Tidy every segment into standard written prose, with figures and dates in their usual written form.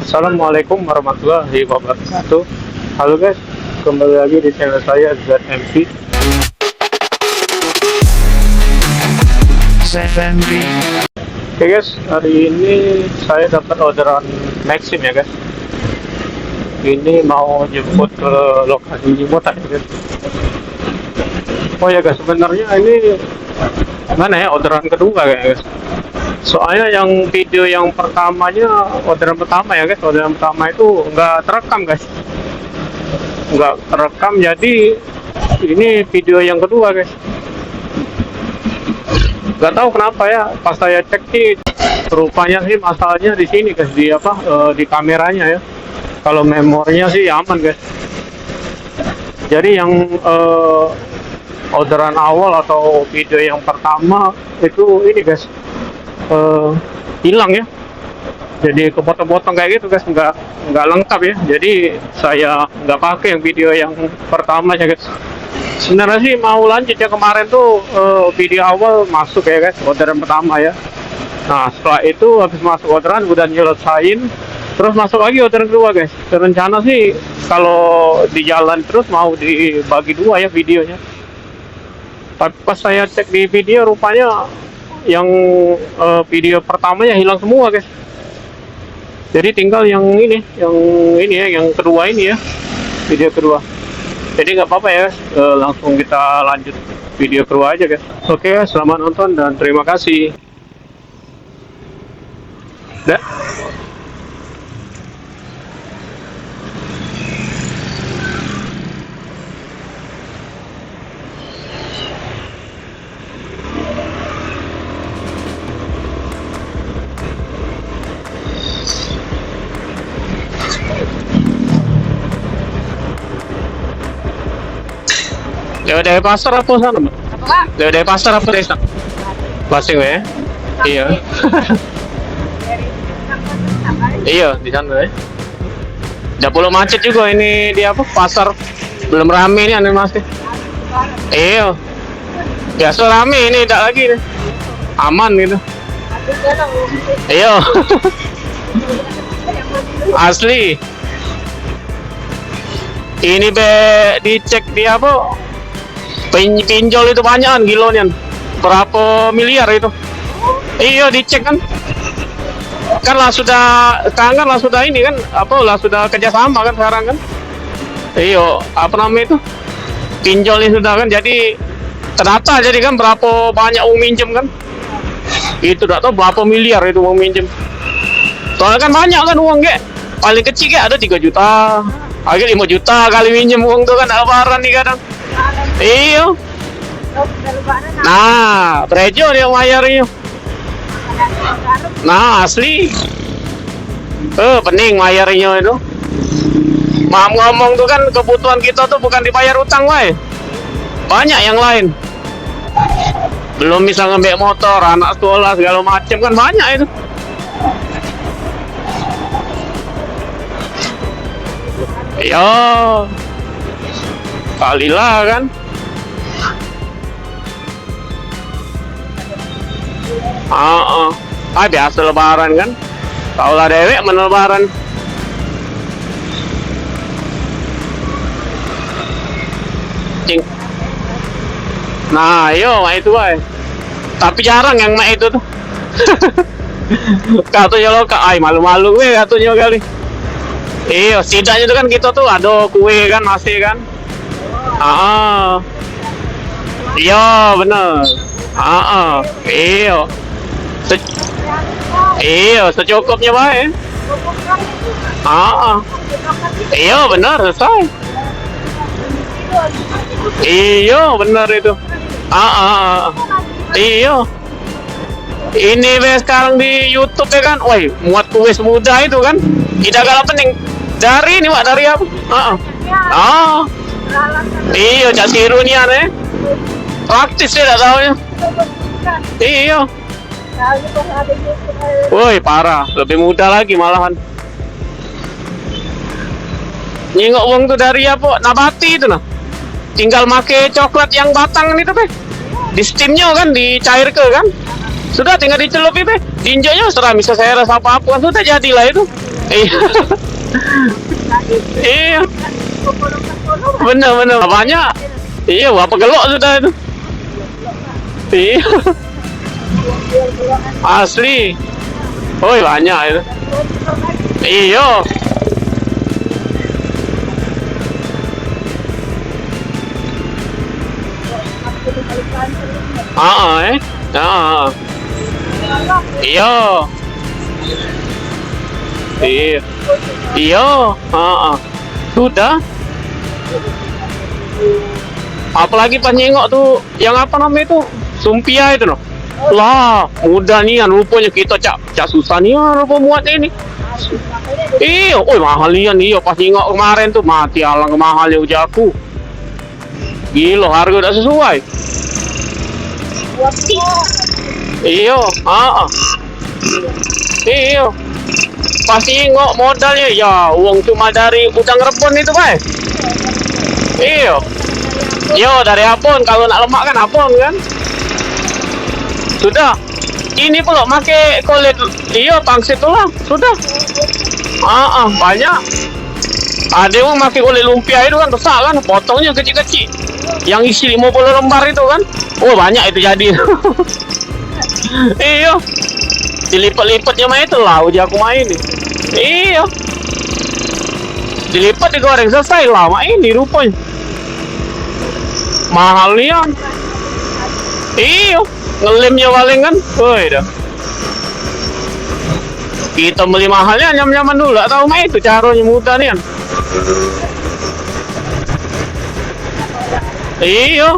Assalamualaikum warahmatullahi wabarakatuh. Halo guys, kembali lagi di channel saya ZMV. Oke guys, hari ini saya dapat orderan Maxim ya guys. Ini mau jemput ke lokasi jemputan ya guys. Oh ya guys, sebenarnya ini mana ya orderan kedua ya guys. Soalnya yang video yang pertamanya, orderan pertama ya guys, orderan pertama itu nggak terekam guys, nggak terekam, jadi ini video yang kedua guys. Nggak tahu kenapa ya, pas saya cek sih rupanya sih masalahnya di sini guys, di apa, di kameranya ya. Kalau memorinya sih aman guys. Jadi yang orderan awal atau video yang pertama itu ini guys, hilang ya, jadi kepotong-potong kayak gitu guys, nggak lengkap ya. Jadi saya nggak pakai yang video yang pertama ya guys. Sebenarnya sih mau lanjut ya, kemarin tuh video awal masuk ya guys, orderan pertama ya. Nah setelah itu habis masuk orderan udah nyelesain, terus masuk lagi orderan kedua guys. Rencana sih kalau di jalan terus mau dibagi dua ya videonya, tapi pas saya cek di video rupanya yang video pertamanya hilang semua guys. Jadi tinggal yang ini ya, yang kedua ini ya, video kedua. Jadi nggak apa-apa ya, langsung kita lanjut video kedua aja guys. Oke, selamat nonton dan terima kasih. Dah. Lewat dari pasar apa sana, Mbak? Apa? Lewat dari pasar apa desa? Pasing ya? Iya. Iya, di sana ya. Udah puluh macet juga ini di apa? Pasar. Belum rame ini animasi. Iya. Biasa rame ini, tidak lagi nih. Aman gitu. Iya. Asli. Ini be dicek di apa? Pinjol itu banyak kilonya, berapa miliar itu. Iya dicek kan lah sudah ini kan apa lah sudah kerjasama kan sekarang kan. Iya apa namanya itu, pinjolnya sudah kan, jadi terdata, jadi kan berapa banyak uang minjem kan, itu tidak tahu berapa miliar itu uang minjem. Soalnya kan banyak kan uang kayak paling kecil kayak ada 3 juta, akhirnya 5 juta kali minjem uang tuh kan, lebaran nih kadang. Iya. Nah, Prejo dia bayarnya. Nah, asli. Pening bayarnya itu. Maaf ngomong tuh kan, kebutuhan kita tuh bukan dibayar utang, woy. Banyak yang lain. Belum bisa ngambil motor, anak sekolah segala macam kan banyak itu. Iya. Kalilah kan. Biasa lebaran kan, kaulah dewek menelebaran. Cing. Nah yo mak itu woy, tapi jarang yang mak itu tuh. Katanya lo malu-malu gue katanya kali. Iya setidaknya tuh kan kita tuh ada kue kan masih kan. Iya bener. Iya secukupnya baik. Iya benar selesai. Iya benar itu. Iya. Ini sekarang di YouTube ya kan, woi muat kuis muda itu kan, tidak kalah penting. Dari ini Pak, dari apa? Iya cak sirunya nih. Praktis ya tidak tahu ya. Iya. Woi parah, lebih mudah lagi malahan. Nyingok uang tuh dari apa? Nabati itu nah. Tinggal make coklat yang batang itu teh. Di steamnya kan, dicair kan. Sudah tinggal dicelup itu. Dinjoknya serah bisa saya rasa apa-apa, sudah jadilah itu. Iya. Iya. Bener banyak. Iya, berapa gelok sudah itu. Iya. Asli. Oh, banyak itu. Iya. Iya. Iya. Iya. Sudah. Apalagi pas nyengok tuh yang apa namanya itu? Sumpia itu loh. Lah, udah nih rupanya kita cak susah nih rupa muatnya ini. Iya, mahal nih iya pas nyengok kemarin tuh mati alang mahal ya ujaku. Gila harga udah sesuai. Iya, iya. Pas nyengok modalnya ya uang cuma dari udang rebon itu, Pak. Iya. Yo dari Abon, kalau nak lemak kan Abon kan. Sudah. Ini pula make kulit iya pangsit tuh lah. Sudah. Banyak. Ada yang make kulit lumpia itu kan besar kan, potongnya kecil-kecil. Yang isi 50 lembar itu kan. Oh, banyak itu jadi. Iya. Dilipat-lipatnya mah itu lah uji aku main nih. Iya. Dilipat digoreng selesai lama ini rupanya. Mahal nih ya. Iya, ngelemnya paling kan. Woi dah. Kita beli mahalnya nyam-nyaman dulu, gak tahu mah itu caranya mudah nih kan. Iya.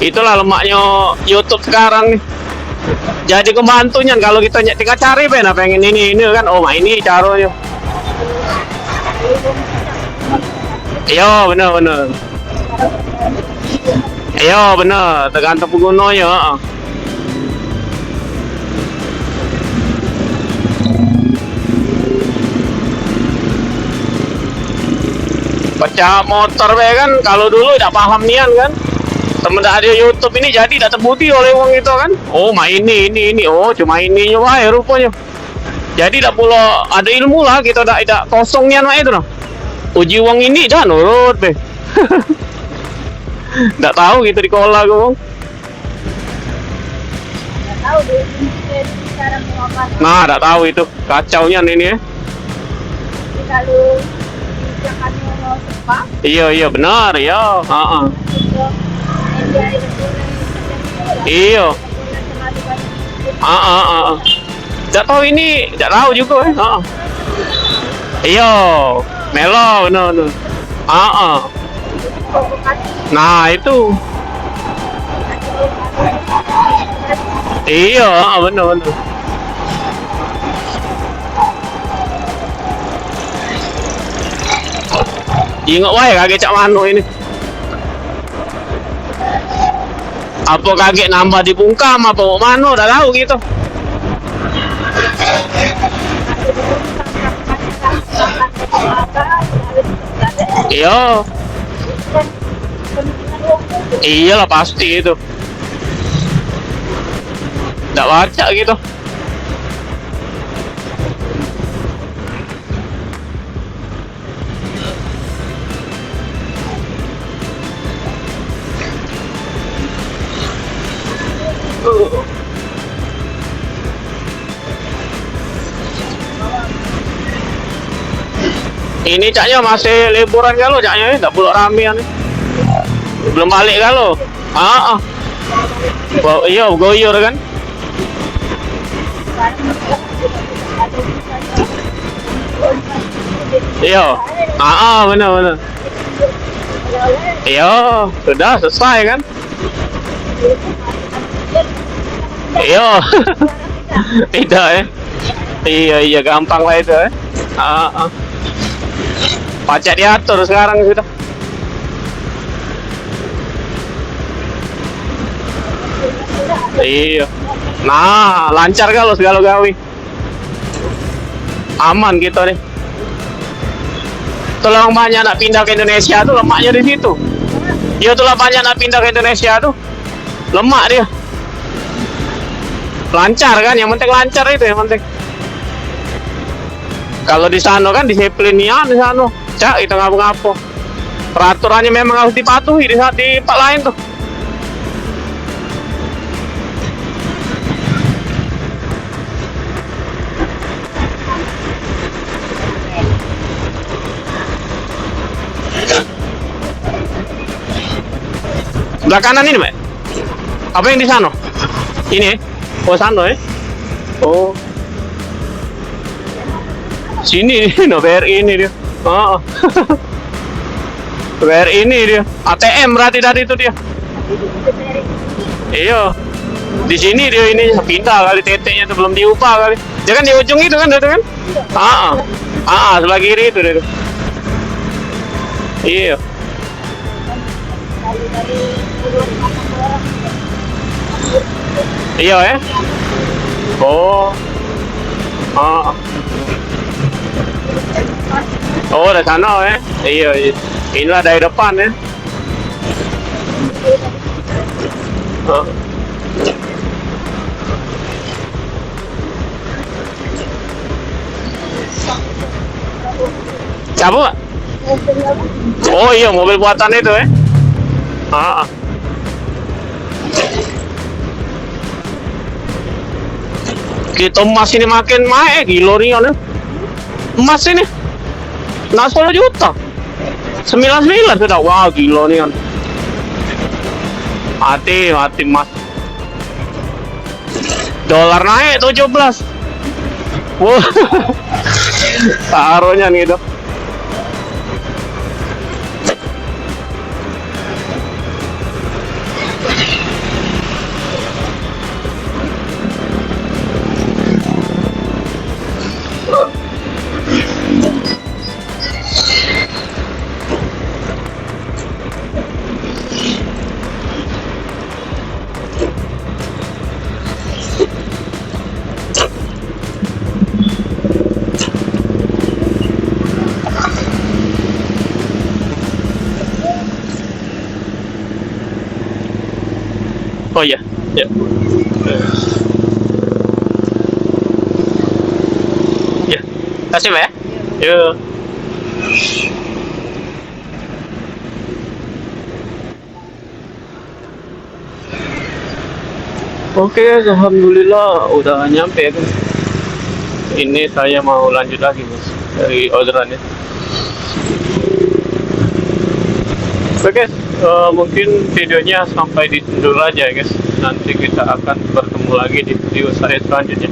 Itulah lemaknya YouTube sekarang nih. Jadi kebantunya kalau kita tinggal cari pengen ini kan. Oh, ini caranya. Iya bener. Iya bener, tergantung penggunanya. Pecah motor kan, kalau dulu tidak paham nian kan. Temen ada YouTube ini jadi tidak terbukti oleh uang itu kan. Oh ini. Oh cuma ini ya rupanya. Jadi tidak pula ada ilmu lah kita tidak kosong nian itu noh. Uji uang ini dah nurut be. Nggak tahu gitu di kola gue. Nah, nggak tahu itu kacaunya ini ya. Iya benar ya. Iya. Nggak tahu ini, nggak tahu juga ya. Iya. Melo benar. Nah itu. Iya benar. Ingat wae kaget cak mano ini. Apa kaget nambah di bungkam apa mau mano udah tahu gitu. Iya. Iyalah pasti itu. Nggak baca gitu. Ini caknya masih liburan kalau caknya nggak pulau ramean. Belum balik kalau. Iya goyor kan. Iya. Benar. Iya, sudah selesai kan. Iya. Tidak ya. Iya gampang lah itu ya. Pajak diatur sekarang sudah. Iya. Nah, lancar kalau segala gawi. Aman gitu nih. Tulang banyak nak pindah ke Indonesia tuh lemaknya di situ. Iya tulang banyak nak pindah ke Indonesia tuh lemak dia. Lancar kan, yang penting lancar itu yang penting. Kalau di sana kan disiplinian di sana, cak itu ngapo-ngapo. Peraturannya memang harus dipatuhi di saat di tempat lain tuh. Sebelah kanan ini, Mbak. Apa yang di sana? Ini? Oh, sana ya? Oh. Sini no BRI ini dia. Oh. BRI ini dia. ATM berarti tadi itu dia. Iya. Di sini dia ini pindah kali titiknya itu belum diubah kali. Dia kan di ujung itu kan itu kan? Sebelah kiri itu dia. Iya. Iya ya. Oh. Oh, dari sana ya. Iya, iya. Inilah dari depan ya. Siapa, Pak? Oh iya, mobil buatan itu ya. Kita emas ini makin naik, gila nih ya. Emas ini nah 10 juta 99 sudah. Wah gila nih kan. Hati mas. Dolar naik 17. Wah. Taruhnya nih tuh. Oh iya, ya. Ya, kasih Mbak ya. Yuk. Oke, alhamdulillah udah nyampe kan. Ini saya mau lanjut lagi Mas dari orderannya. Oke, mungkin videonya sampai di sini dulu aja guys. Nanti kita akan bertemu lagi di video saya selanjutnya.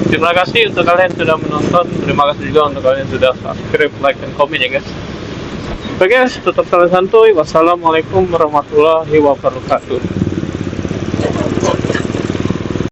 Terima kasih untuk kalian yang sudah menonton. Terima kasih juga untuk kalian yang sudah subscribe, like, dan komen ya guys. Oke guys, tetap salam santuy. Wassalamualaikum warahmatullahi wabarakatuh.